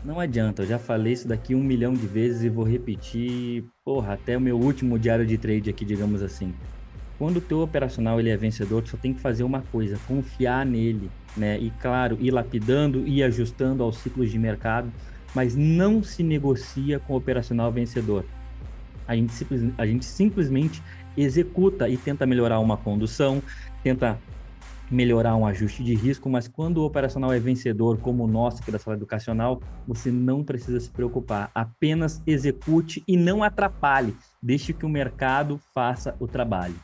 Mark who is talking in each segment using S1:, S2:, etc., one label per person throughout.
S1: Não adianta, eu já falei isso daqui 1 milhão de vezes e vou repetir, porra, até o meu último diário de trade aqui, digamos assim. Quando o teu operacional ele é vencedor, tu só tem que fazer uma coisa, confiar nele, né? E claro, ir lapidando, ir ajustando aos ciclos de mercado, mas não se negocia com o operacional vencedor. A gente simplesmente executa e tenta melhorar uma condução, tenta melhorar um ajuste de risco, mas quando o operacional é vencedor, como o nosso aqui da sala educacional, você não precisa se preocupar. Apenas execute e não atrapalhe. Deixe que o mercado faça o trabalho.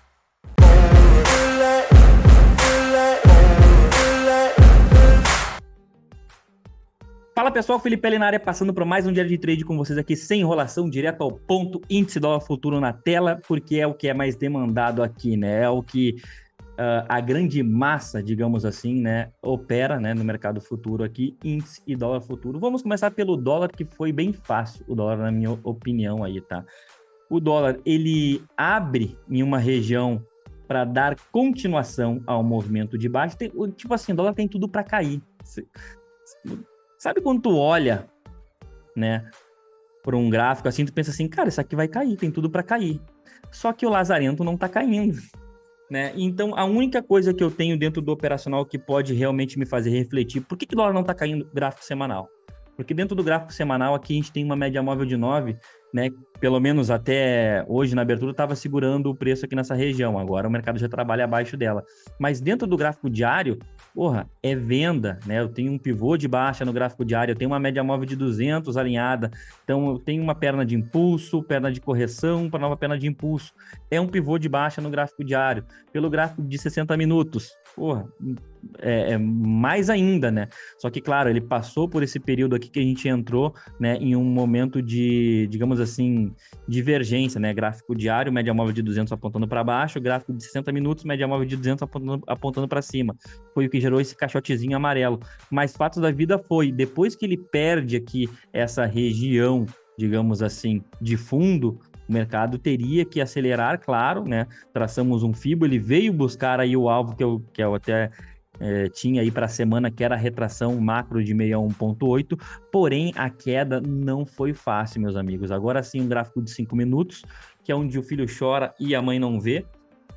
S1: Fala pessoal, Felipe L na área, passando por mais um dia de trade com vocês aqui, sem enrolação, direto ao ponto, índice dólar futuro na tela, porque é o que é mais demandado aqui, né? É o que a grande massa, digamos assim, né, opera, né, no mercado futuro aqui, índice e dólar futuro. Vamos começar pelo dólar, que foi bem fácil, o dólar, na minha opinião aí, tá? O dólar, ele abre em uma região para dar continuação ao movimento de baixo. Tipo assim, o dólar tem tudo para cair. Sabe quando tu olha, né, por um gráfico assim, tu pensa assim, cara, isso aqui vai cair, tem tudo para cair. Só que o lazarento não tá caindo, né? Então, a única coisa que eu tenho dentro do operacional que pode realmente me fazer refletir, por que o dólar não está caindo gráfico semanal? Porque dentro do gráfico semanal aqui a gente tem uma média móvel de 9, né? Pelo menos até hoje na abertura estava segurando o preço aqui nessa região. Agora o mercado já trabalha abaixo dela. Mas dentro do gráfico diário, porra, é venda, né? Eu tenho um pivô de baixa no gráfico diário, eu tenho uma média móvel de 200 alinhada. Então eu tenho uma perna de impulso, perna de correção, para nova perna de impulso. É um pivô de baixa no gráfico diário. Pelo gráfico de 60 minutos, porra, é mais ainda, né? Só que, claro, ele passou por esse período aqui que a gente entrou, né, em um momento de, digamos assim, divergência, né? Gráfico diário, média móvel de 200 apontando para baixo, gráfico de 60 minutos, média móvel de 200 apontando para cima. Foi o que gerou esse caixotezinho amarelo. Mas fatos da vida foi, depois que ele perde aqui essa região, digamos assim, de fundo, o mercado teria que acelerar, claro, né? Traçamos um FIBO, ele veio buscar aí o alvo que eu até tinha aí para a semana, que era a retração macro de 61,8, porém a queda não foi fácil, meus amigos. Agora sim, um gráfico de 5 minutos, que é onde o filho chora e a mãe não vê.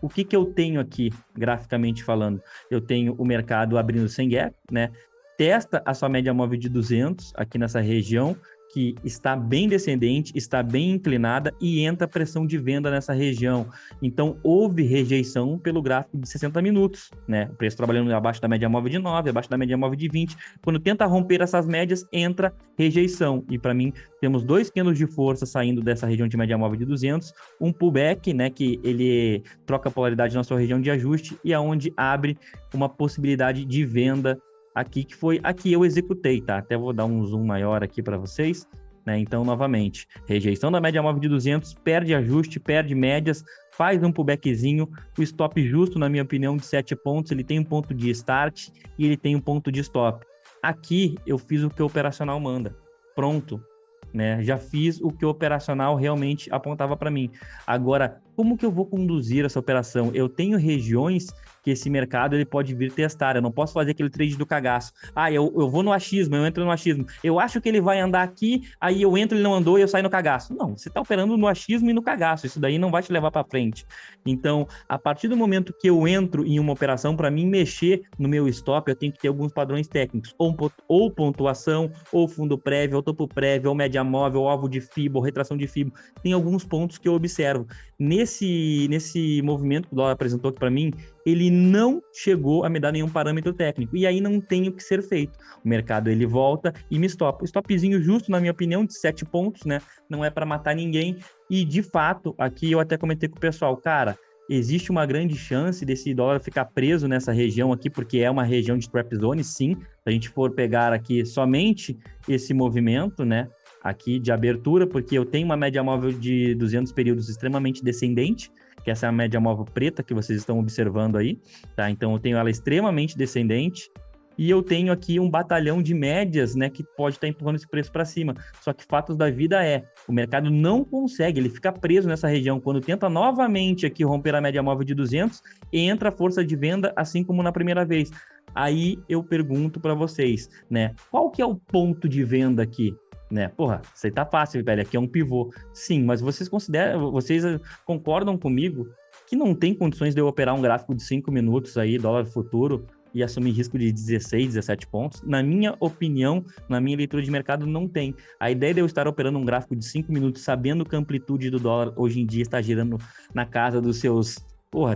S1: O que eu tenho aqui, graficamente falando? Eu tenho o mercado abrindo sem gap, né? Testa a sua média móvel de 200 aqui nessa região, que está bem descendente, está bem inclinada e entra pressão de venda nessa região. Então, houve rejeição pelo gráfico de 60 minutos, né? O preço trabalhando abaixo da média móvel de 9, abaixo da média móvel de 20. Quando tenta romper essas médias, entra rejeição. E para mim, temos dois candles de força saindo dessa região de média móvel de 200, um pullback, né, que ele troca a polaridade na sua região de ajuste e aonde abre uma possibilidade de venda aqui, que foi aqui eu executei, tá? Até vou dar um zoom maior aqui para vocês, né? Então, novamente, rejeição da média móvel de 200, perde ajuste, perde médias, faz um pullbackzinho, o stop justo, na minha opinião, de 7 pontos, ele tem um ponto de start e ele tem um ponto de stop. Aqui, eu fiz o que o operacional manda. Pronto, né? Já fiz o que o operacional realmente apontava para mim. Agora, como que eu vou conduzir essa operação? Eu tenho regiões que esse mercado ele pode vir testar. Eu não posso fazer aquele trade do cagaço. Ah, eu vou no achismo, eu entro no achismo. Eu acho que ele vai andar aqui, aí eu entro, ele não andou e eu saio no cagaço. Não, você está operando no achismo e no cagaço. Isso daí não vai te levar para frente. Então, a partir do momento que eu entro em uma operação, para mim mexer no meu stop, eu tenho que ter alguns padrões técnicos. Ou pontuação, ou fundo prévio, ou topo prévio, ou média móvel, ou alvo de FIBO, ou retração de FIBO. Tem alguns pontos que eu observo. Nesse movimento que o dólar apresentou aqui para mim, ele não chegou a me dar nenhum parâmetro técnico. E aí não tem o que ser feito. O mercado, ele volta e me stopa. O stopzinho justo, na minha opinião, de 7 pontos, né? Não é para matar ninguém. E, de fato, aqui eu até comentei com o pessoal, cara, existe uma grande chance desse dólar ficar preso nessa região aqui, porque é uma região de trap zone, sim. Se a gente for pegar aqui somente esse movimento, né? Aqui de abertura, porque eu tenho uma média móvel de 200 períodos extremamente descendente, que essa é a média móvel preta que vocês estão observando aí, tá? Então eu tenho ela extremamente descendente e eu tenho aqui um batalhão de médias, né, que pode estar empurrando esse preço para cima. Só que fatos da vida o mercado não consegue, ele fica preso nessa região. Quando tenta novamente aqui romper a média móvel de 200, entra a força de venda, assim como na primeira vez. Aí eu pergunto para vocês, né? Qual que é o ponto de venda aqui? Né? Porra, isso aí tá fácil, velho. Aqui é um pivô. Sim, mas vocês concordam comigo que não tem condições de eu operar um gráfico de 5 minutos aí, dólar futuro, e assumir risco de 16, 17 pontos? Na minha opinião, na minha leitura de mercado, não tem. A ideia de eu estar operando um gráfico de 5 minutos, sabendo que a amplitude do dólar hoje em dia está girando na casa dos seus,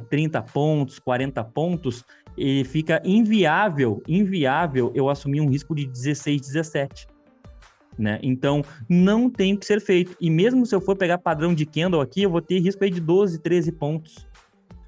S1: 30 pontos, 40 pontos, e fica inviável eu assumir um risco de 16, 17. Né? Então, não tem o que ser feito. E mesmo se eu for pegar padrão de candle aqui, eu vou ter risco aí de 12, 13 pontos.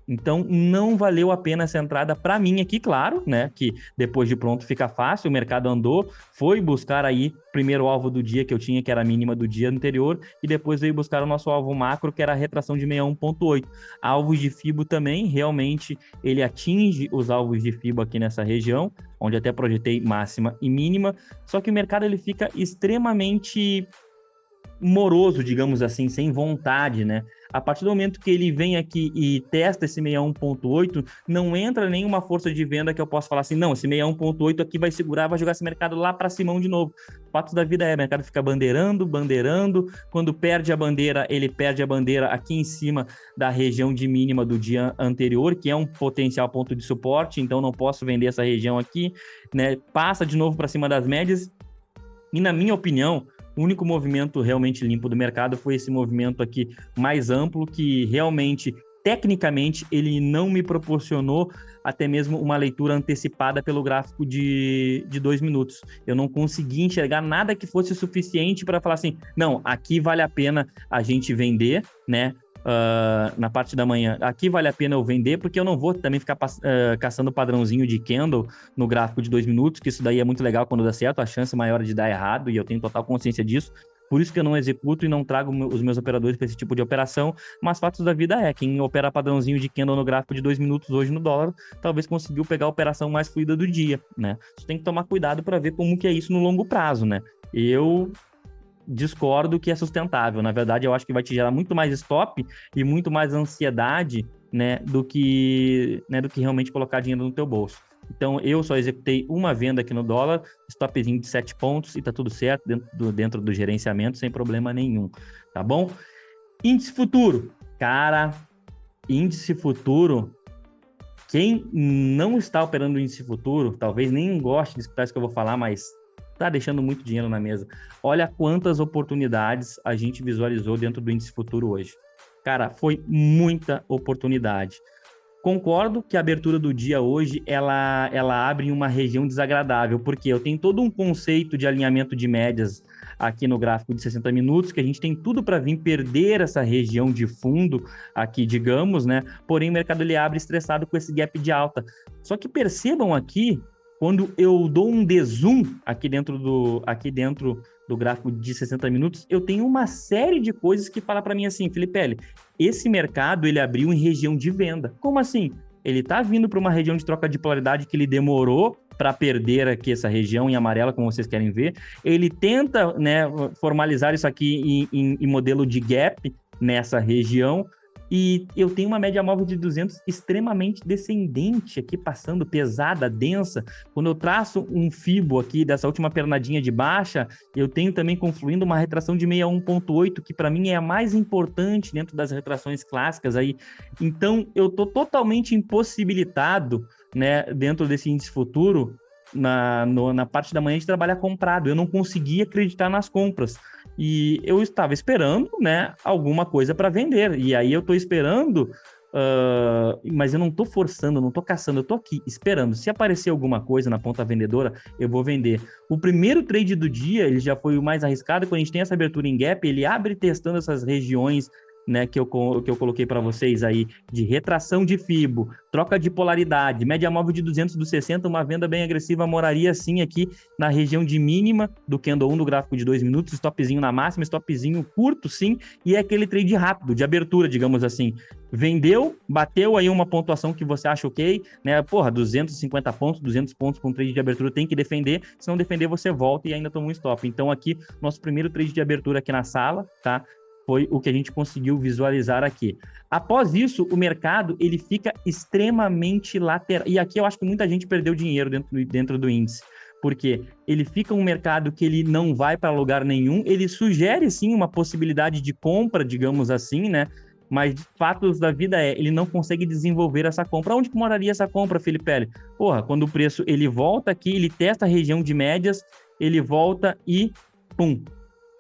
S1: Então, não valeu a pena essa entrada para mim aqui, claro, né? Que depois de pronto fica fácil, o mercado andou, foi buscar aí primeiro alvo do dia que eu tinha, que era a mínima do dia anterior, e depois veio buscar o nosso alvo macro, que era a retração de 61,8. Alvos de FIBO também, realmente, ele atinge os alvos de FIBO aqui nessa região, onde até projetei máxima e mínima, só que o mercado ele fica extremamente moroso, digamos assim, sem vontade, né? A partir do momento que ele vem aqui e testa esse 61,8, não entra nenhuma força de venda que eu possa falar assim, não, esse 61,8 aqui vai segurar, vai jogar esse mercado lá para cima de novo. O fato da vida é, o mercado fica bandeirando, quando perde a bandeira, ele perde a bandeira aqui em cima da região de mínima do dia anterior, que é um potencial ponto de suporte, então não posso vender essa região aqui, né? Passa de novo para cima das médias, e na minha opinião, o único movimento realmente limpo do mercado foi esse movimento aqui mais amplo, que realmente, tecnicamente, ele não me proporcionou até mesmo uma leitura antecipada pelo gráfico de 2 minutos. Eu não consegui enxergar nada que fosse suficiente para falar assim, não, aqui vale a pena a gente vender, né? Na parte da manhã, aqui vale a pena eu vender, porque eu não vou também ficar caçando padrãozinho de candle no gráfico de 2 minutos, que isso daí é muito legal quando dá certo, a chance maior de dar errado, e eu tenho total consciência disso. Por isso que eu não executo e não trago os meus operadores para esse tipo de operação, mas fatos da vida é, quem opera padrãozinho de candle no gráfico de 2 minutos hoje no dólar, talvez conseguiu pegar a operação mais fluida do dia, né? Você tem que tomar cuidado para ver como que é isso no longo prazo, né? Eu discordo que é sustentável. Na verdade, eu acho que vai te gerar muito mais stop e muito mais ansiedade, né, do que realmente colocar dinheiro no teu bolso. Então, eu só executei uma venda aqui no dólar, stopzinho de 7 pontos e tá tudo certo dentro do gerenciamento, sem problema nenhum, tá bom? Índice futuro. Cara, índice futuro, quem não está operando o índice futuro, talvez nem goste de escutar isso que eu vou falar, mas tá deixando muito dinheiro na mesa. Olha quantas oportunidades a gente visualizou dentro do índice futuro hoje. Cara, foi muita oportunidade. Concordo que a abertura do dia hoje, ela abre em uma região desagradável, porque eu tenho todo um conceito de alinhamento de médias aqui no gráfico de 60 minutos, que a gente tem tudo para vir perder essa região de fundo aqui, digamos, né? Porém, o mercado ele abre estressado com esse gap de alta. Só que percebam aqui, quando eu dou um dezoom aqui dentro do gráfico de 60 minutos, eu tenho uma série de coisas que falam para mim assim, Felipe, esse mercado ele abriu em região de venda. Como assim? Ele está vindo para uma região de troca de polaridade que ele demorou para perder aqui essa região em amarela, como vocês querem ver. Ele tenta, né, formalizar isso aqui em modelo de gap nessa região. E eu tenho uma média móvel de 200 extremamente descendente aqui, passando pesada, densa. Quando eu traço um FIBO aqui dessa última pernadinha de baixa, eu tenho também confluindo uma retração de 61,8, que para mim é a mais importante dentro das retrações clássicas aí. Então, eu tô totalmente impossibilitado, né, dentro desse índice futuro, na parte da manhã de trabalhar comprado. Eu não conseguia acreditar nas compras. E eu estava esperando, né, alguma coisa para vender. E aí eu estou esperando, mas eu não estou forçando, não estou caçando, eu estou aqui esperando. Se aparecer alguma coisa na ponta vendedora, eu vou vender. O primeiro trade do dia, ele já foi o mais arriscado. Quando a gente tem essa abertura em gap, ele abre testando essas regiões, né, que eu coloquei para vocês aí, de retração de FIBO, troca de polaridade, média móvel de 200 do 60, uma venda bem agressiva moraria sim aqui na região de mínima do candle 1 do gráfico de 2 minutos, stopzinho na máxima, stopzinho curto sim, e é aquele trade rápido, de abertura, digamos assim. Vendeu, bateu aí uma pontuação que você acha ok, né, 250 pontos, 200 pontos com trade de abertura tem que defender, se não defender você volta e ainda toma um stop. Então aqui, nosso primeiro trade de abertura aqui na sala, tá? Foi o que a gente conseguiu visualizar aqui. Após isso, o mercado ele fica extremamente lateral. E aqui eu acho que muita gente perdeu dinheiro dentro do índice, porque ele fica um mercado que ele não vai para lugar nenhum, ele sugere sim uma possibilidade de compra, digamos assim, né? Mas de fatos da vida ele não consegue desenvolver essa compra. Onde que moraria essa compra, Felipe? Porra, quando o preço ele volta aqui, ele testa a região de médias, ele volta e pum,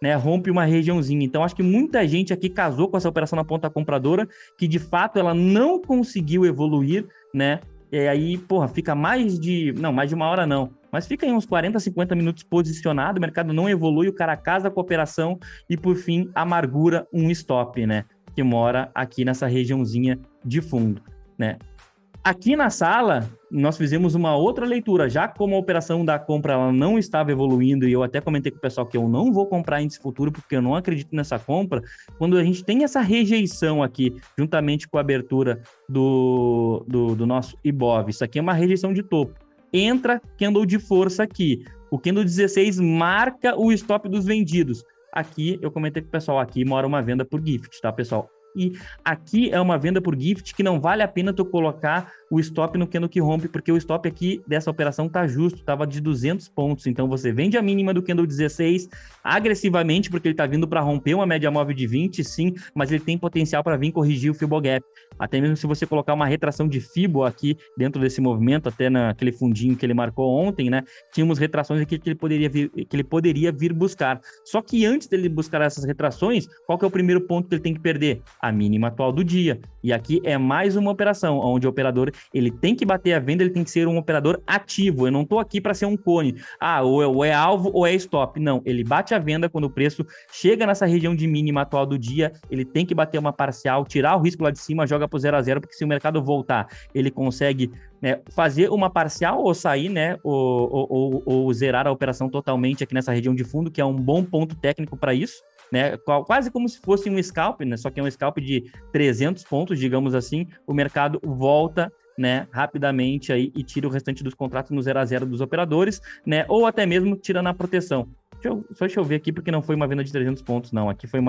S1: né, rompe uma regiãozinha. Então, acho que muita gente aqui casou com essa operação na ponta compradora, que de fato ela não conseguiu evoluir, né? E aí, porra, fica mais de uma hora não, mas fica aí uns 40, 50 minutos posicionado, o mercado não evolui, o cara casa com a operação e, por fim, amargura um stop, né? Que mora aqui nessa regiãozinha de fundo, né? Aqui na sala, nós fizemos uma outra leitura, já como a operação da compra ela não estava evoluindo, e eu até comentei com o pessoal que eu não vou comprar índice futuro, porque eu não acredito nessa compra, quando a gente tem essa rejeição aqui, juntamente com a abertura do nosso IBOV, isso aqui é uma rejeição de topo. Entra candle de força aqui, o candle 16 marca o stop dos vendidos. Aqui, eu comentei com o pessoal, aqui mora uma venda por gift, tá, pessoal? E aqui é uma venda por gift que não vale a pena tu colocar o stop no candle que rompe, porque o stop aqui dessa operação tá justo, tava de 200 pontos, então você vende a mínima do candle 16 agressivamente, porque ele tá vindo para romper uma média móvel de 20, sim, mas ele tem potencial para vir corrigir o Fibo Gap, até mesmo se você colocar uma retração de Fibo aqui dentro desse movimento, até naquele fundinho que ele marcou ontem, né, tínhamos retrações aqui que ele poderia vir buscar, só que antes dele buscar essas retrações, qual que é o primeiro ponto que ele tem que perder? A mínima atual do dia, e aqui é mais uma operação, onde o operador ele tem que bater a venda, ele tem que ser um operador ativo. Eu não estou aqui para ser um cone. Ou é alvo ou é stop. Não, ele bate a venda quando o preço chega nessa região de mínima atual do dia, ele tem que bater uma parcial, tirar o risco lá de cima, joga para o 0 a 0, porque se o mercado voltar, ele consegue, né, fazer uma parcial ou sair, né, ou zerar a operação totalmente aqui nessa região de fundo, que é um bom ponto técnico para isso. Né, quase como se fosse um scalp, né, só que é um scalp de 300 pontos, digamos assim, o mercado volta, né, rapidamente aí e tira o restante dos contratos no 0 a 0 dos operadores, né, ou até mesmo tira na proteção. Deixa eu ver aqui, porque não foi uma venda de 300 pontos, não, aqui foi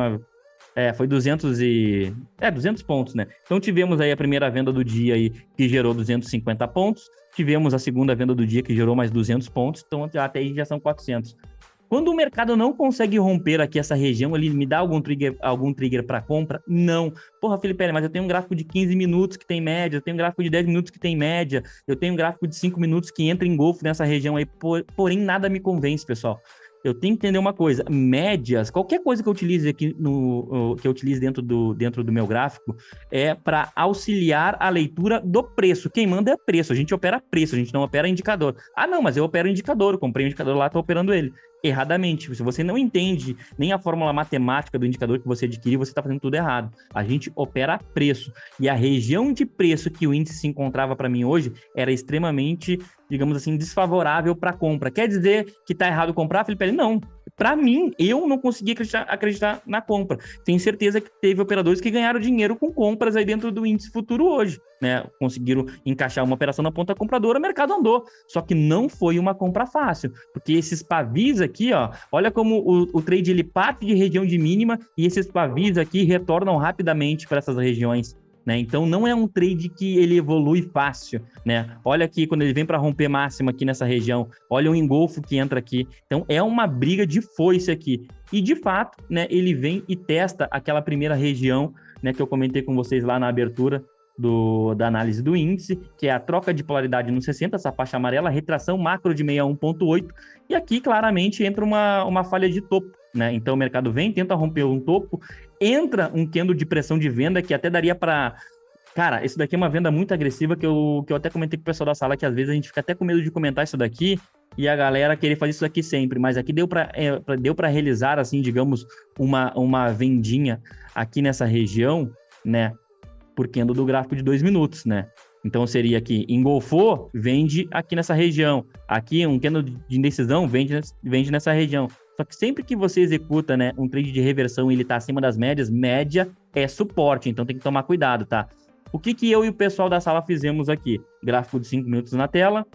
S1: foi 200 pontos, né, então tivemos aí a primeira venda do dia aí, que gerou 250 pontos, tivemos a segunda venda do dia, que gerou mais 200 pontos, então até aí já são 400. Quando o mercado não consegue romper aqui essa região, ele me dá algum trigger para compra? Não. Porra, Felipe, mas eu tenho um gráfico de 15 minutos que tem média, eu tenho um gráfico de 10 minutos que tem média, eu tenho um gráfico de 5 minutos que entra em golfo nessa região aí, porém nada me convence, pessoal. Eu tenho que entender uma coisa, médias, qualquer coisa que eu utilize aqui que eu utilize dentro do meu gráfico é para auxiliar a leitura do preço. Quem manda é preço, a gente opera preço, a gente não opera indicador. Ah, não, mas eu opero indicador, eu comprei um indicador lá, estou operando ele. Erradamente. Se você não entende nem a fórmula matemática do indicador que você adquiriu, você está fazendo tudo errado. A gente opera preço. E a região de preço que o índice se encontrava para mim hoje era extremamente, digamos assim, desfavorável para compra. Quer dizer que está errado comprar, Felipe? Não. Para mim, eu não consegui acreditar na compra. Tenho certeza que teve operadores que ganharam dinheiro com compras aí dentro do índice futuro hoje, né? Conseguiram encaixar uma operação na ponta compradora, o mercado andou. Só que não foi uma compra fácil, porque esses pavis aqui, ó, olha como o trade ele parte de região de mínima e esses pavis aqui retornam rapidamente para essas regiões. Né? Então não é um trade que ele evolui fácil, né? Olha aqui quando ele vem para romper máxima aqui nessa região, olha o engolfo que entra aqui. Então é uma briga de foice aqui. E de fato, né, ele vem e testa aquela primeira região, né, que eu comentei com vocês lá na abertura da análise do índice, que é a troca de polaridade no 60, essa faixa amarela, retração macro de 61.8, e aqui claramente entra uma falha de topo, né? Então o mercado vem, tenta romper um topo, entra um candle de pressão de venda que até daria para... Cara, isso daqui é uma venda muito agressiva que eu até comentei com o pessoal da sala, que às vezes a gente fica até com medo de comentar isso daqui e a galera querer fazer isso aqui sempre, mas aqui deu para realizar, assim, digamos, uma vendinha aqui nessa região, né? Por candle do gráfico de 2 minutos, né? Então seria aqui, engolfou, vende aqui nessa região. Aqui um candle de indecisão, vende nessa região. Só que sempre que você executa, né, um trade de reversão e ele está acima das médias, média é suporte, então tem que tomar cuidado, tá? O que eu e o pessoal da sala fizemos aqui? Gráfico de 5 minutos na tela.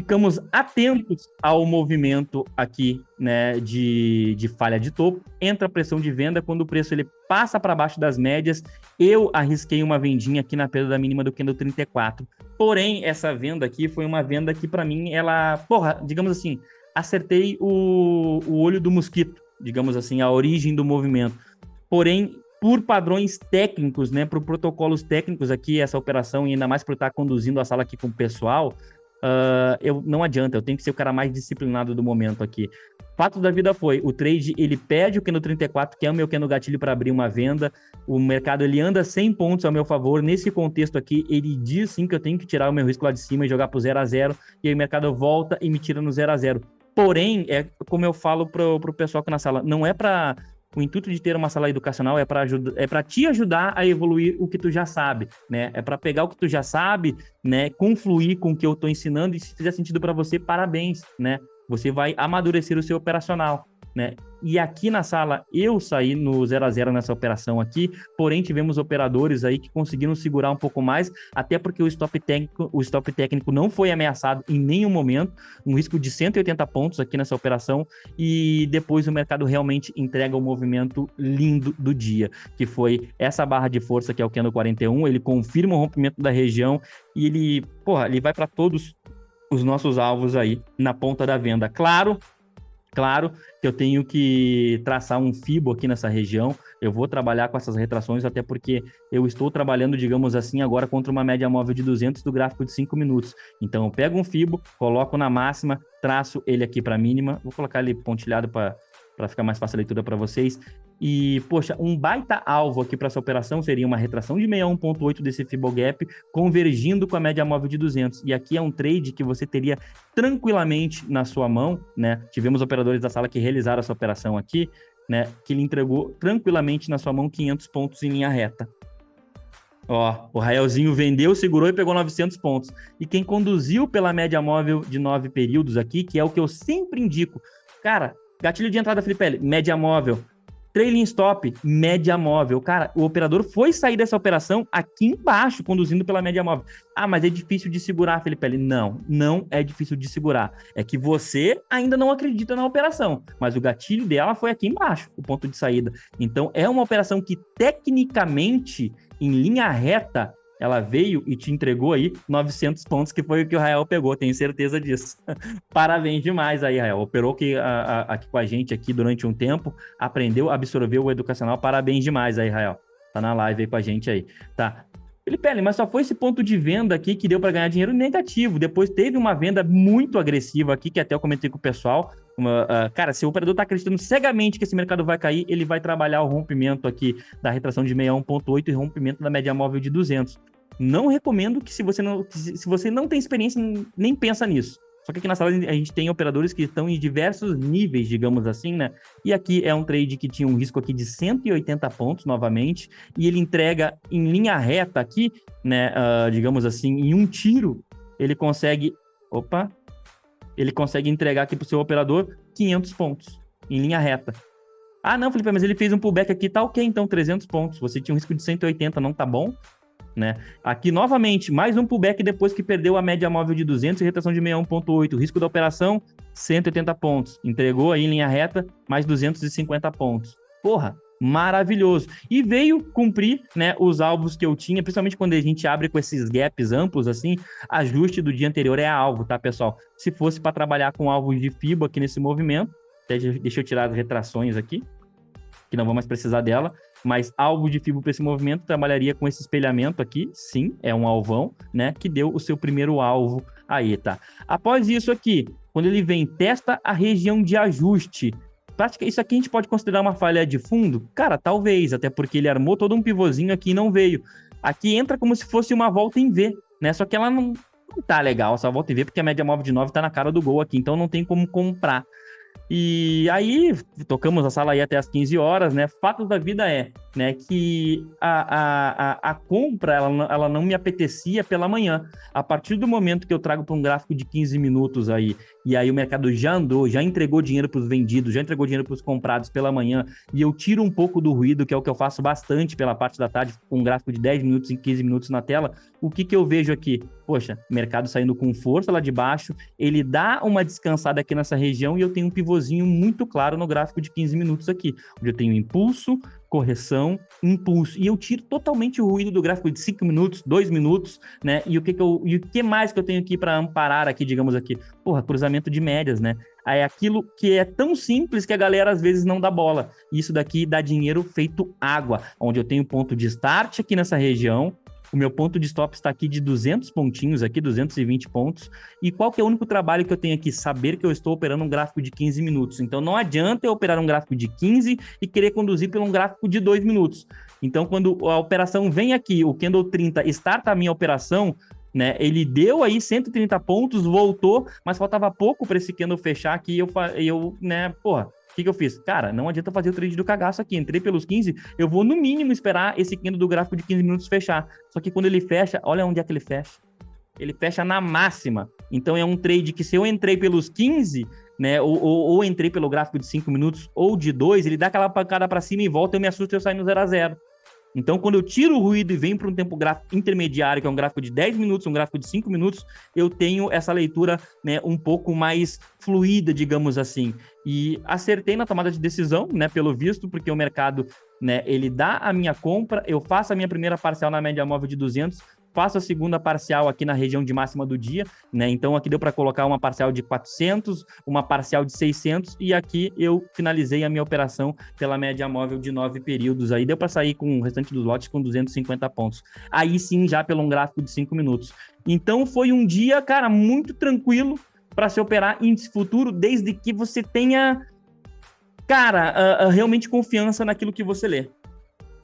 S1: ficamos atentos ao movimento aqui, né, de falha de topo, entra a pressão de venda, quando o preço ele passa para baixo das médias, eu arrisquei uma vendinha aqui na perda da mínima do candle 34, porém, essa venda aqui foi uma venda que para mim, ela, digamos assim, acertei o olho do mosquito, digamos assim, a origem do movimento, porém, por padrões técnicos, né, por protocolos técnicos aqui, essa operação, e ainda mais por estar conduzindo a sala aqui com o pessoal, não adianta, eu tenho que ser o cara mais disciplinado do momento aqui. Fato da vida foi, o trade, ele pede o candle 34, que é o meu candle gatilho para abrir uma venda, o mercado, ele anda 100 pontos ao meu favor, nesse contexto aqui, ele diz sim que eu tenho que tirar o meu risco lá de cima e jogar pro 0 a 0, e aí o mercado volta e me tira no 0 a 0. Porém, é como eu falo pro pessoal aqui na sala, não é para... O intuito de ter uma sala educacional é para te ajudar a evoluir o que tu já sabe, né? É para pegar o que tu já sabe, né? Confluir com o que eu estou ensinando, e se fizer sentido para você, parabéns, né? Você vai amadurecer o seu operacional, né? E aqui na sala, eu saí no 0 a 0 nessa operação aqui, porém tivemos operadores aí que conseguiram segurar um pouco mais, até porque o stop técnico não foi ameaçado em nenhum momento, um risco de 180 pontos aqui nessa operação, e depois o mercado realmente entrega o movimento lindo do dia, que foi essa barra de força que é o candle 41, ele confirma o rompimento da região, e ele vai para todos os nossos alvos aí na ponta da venda. Claro que eu tenho que traçar um FIBO aqui nessa região, eu vou trabalhar com essas retrações, até porque eu estou trabalhando, digamos assim, agora contra uma média móvel de 200 do gráfico de 5 minutos. Então eu pego um FIBO, coloco na máxima, traço ele aqui para a mínima, vou colocar ele pontilhado para ficar mais fácil a leitura para vocês. E, poxa, um baita alvo aqui para essa operação seria uma retração de 61,8 desse Fibogap, convergindo com a média móvel de 200. E aqui é um trade que você teria tranquilamente na sua mão, né? Tivemos operadores da sala que realizaram essa operação aqui, né? Que ele entregou tranquilamente na sua mão 500 pontos em linha reta. Ó, o Raelzinho vendeu, segurou e pegou 900 pontos. E quem conduziu pela média móvel de 9 períodos aqui, que é o que eu sempre indico, cara, gatilho de entrada, Felipe, média móvel. Trailing stop, média móvel. Cara, o operador foi sair dessa operação aqui embaixo, conduzindo pela média móvel. Ah, mas é difícil de segurar, Felipe. Não é difícil de segurar. É que você ainda não acredita na operação. Mas o gatilho dela foi aqui embaixo, o ponto de saída. Então, é uma operação que, tecnicamente, em linha reta, ela veio e te entregou aí 900 pontos, que foi o que o Rael pegou, tenho certeza disso. Parabéns demais aí, Rael. Operou aqui com a gente aqui durante um tempo, aprendeu, absorveu o educacional. Parabéns demais aí, Rael. Tá na live aí com a gente aí, tá? Felipe, mas só foi esse ponto de venda aqui que deu para ganhar dinheiro negativo. Depois teve uma venda muito agressiva aqui, que até eu comentei com o pessoal. Cara, se o operador está acreditando cegamente que esse mercado vai cair, ele vai trabalhar o rompimento aqui da retração de 61,8 e rompimento da média móvel de 200. Não recomendo que se você não tem experiência, nem pensa nisso. Só que aqui na sala a gente tem operadores que estão em diversos níveis, digamos assim, né? E aqui é um trade que tinha um risco aqui de 180 pontos novamente, e ele entrega em linha reta aqui, né? Digamos assim, em um tiro, ele consegue entregar aqui para o seu operador 500 pontos em linha reta. Ah, não, Felipe, mas ele fez um pullback aqui, tá ok, então 300 pontos. Você tinha um risco de 180, não tá bom? Né? Aqui, novamente, mais um pullback depois que perdeu a média móvel de 200 e retração de 61,8. Risco da operação, 180 pontos. Entregou aí em linha reta, mais 250 pontos. Porra, maravilhoso. E veio cumprir, né, os alvos que eu tinha, principalmente quando a gente abre com esses gaps amplos, assim, ajuste do dia anterior é alvo, tá, pessoal? Se fosse para trabalhar com alvos de FIBO aqui nesse movimento, deixa eu tirar as retrações aqui, que não vou mais precisar dela, mas alvo de FIBO para esse movimento trabalharia com esse espelhamento aqui, sim, é um alvão, né, que deu o seu primeiro alvo aí, tá? Após isso aqui, quando ele vem, testa a região de ajuste, isso aqui a gente pode considerar uma falha de fundo? Cara, talvez, até porque ele armou todo um pivôzinho aqui e não veio. Aqui entra como se fosse uma volta em V, né, só que ela não tá legal, essa volta em V, porque a média móvel de 9 tá na cara do gol aqui, então não tem como comprar. E aí, tocamos a sala aí até as 15 horas, né? Fato da vida é, né, que a compra, ela não me apetecia pela manhã. A partir do momento que eu trago para um gráfico de 15 minutos aí, e aí o mercado já andou, já entregou dinheiro para os vendidos, já entregou dinheiro para os comprados pela manhã, e eu tiro um pouco do ruído, que é o que eu faço bastante pela parte da tarde, com um gráfico de 10 minutos e 15 minutos na tela, o que eu vejo aqui? poxa, mercado saindo com força lá de baixo, ele dá uma descansada aqui nessa região e eu tenho um pivôzinho muito claro no gráfico de 15 minutos aqui, onde eu tenho impulso, correção, impulso. E eu tiro totalmente o ruído do gráfico de 5 minutos, 2 minutos, né? E o que mais que eu tenho aqui para amparar aqui, digamos aqui? Porra, cruzamento de médias, né? É aquilo que é tão simples que a galera às vezes não dá bola. Isso daqui dá dinheiro feito água, onde eu tenho ponto de start aqui nessa região. O meu ponto de stop está aqui de 200 pontinhos, aqui 220 pontos. E qual que é o único trabalho que eu tenho aqui? Saber que eu estou operando um gráfico de 15 minutos. Então não adianta eu operar um gráfico de 15 e querer conduzir por um gráfico de 2 minutos. Então quando a operação vem aqui, o Candle 30 starta a minha operação, né? Ele deu aí 130 pontos, voltou, mas faltava pouco para esse candle fechar aqui. Eu né, porra, o que eu fiz? Cara, não adianta fazer o trade do cagaço aqui. Entrei pelos 15, eu vou no mínimo esperar esse candle do gráfico de 15 minutos fechar. Só que quando ele fecha, olha onde é que ele fecha. Ele fecha na máxima. Então é um trade que se eu entrei pelos 15, né, ou entrei pelo gráfico de 5 minutos ou de 2, ele dá aquela pancada para cima e volta, eu me assusto e eu saio no 0 a 0. Então, quando eu tiro o ruído e venho para um tempo gráfico intermediário, que é um gráfico de 10 minutos, um gráfico de 5 minutos, eu tenho essa leitura, né, um pouco mais fluida, digamos assim. E acertei na tomada de decisão, né, pelo visto, porque o mercado, né, ele dá a minha compra, eu faço a minha primeira parcial na média móvel de 200, faço a segunda parcial aqui na região de máxima do dia, né? Então aqui deu para colocar uma parcial de 400, uma parcial de 600 e aqui eu finalizei a minha operação pela média móvel de 9 períodos. Aí deu para sair com o restante dos lotes com 250 pontos. Aí sim, já pelo um gráfico de 5 minutos. Então foi um dia, cara, muito tranquilo para se operar índice futuro, desde que você tenha, cara, realmente confiança naquilo que você lê.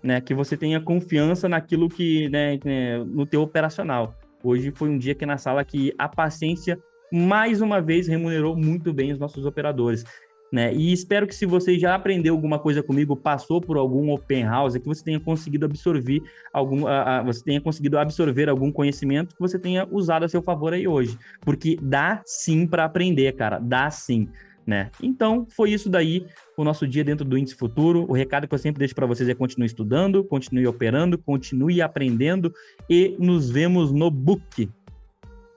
S1: Né, que você tenha confiança naquilo que, né, no teu operacional. Hoje foi um dia que na sala que a paciência, mais uma vez, remunerou muito bem os nossos operadores. Né? E espero que se você já aprendeu alguma coisa comigo, passou por algum open house, que você tenha conseguido absorver algum conhecimento que você tenha usado a seu favor aí hoje. Porque dá sim para aprender, cara, dá sim. Né? Então, foi isso daí, o nosso dia dentro do Índice Futuro. O recado que eu sempre deixo para vocês é continue estudando, continue operando, continue aprendendo e nos vemos no book.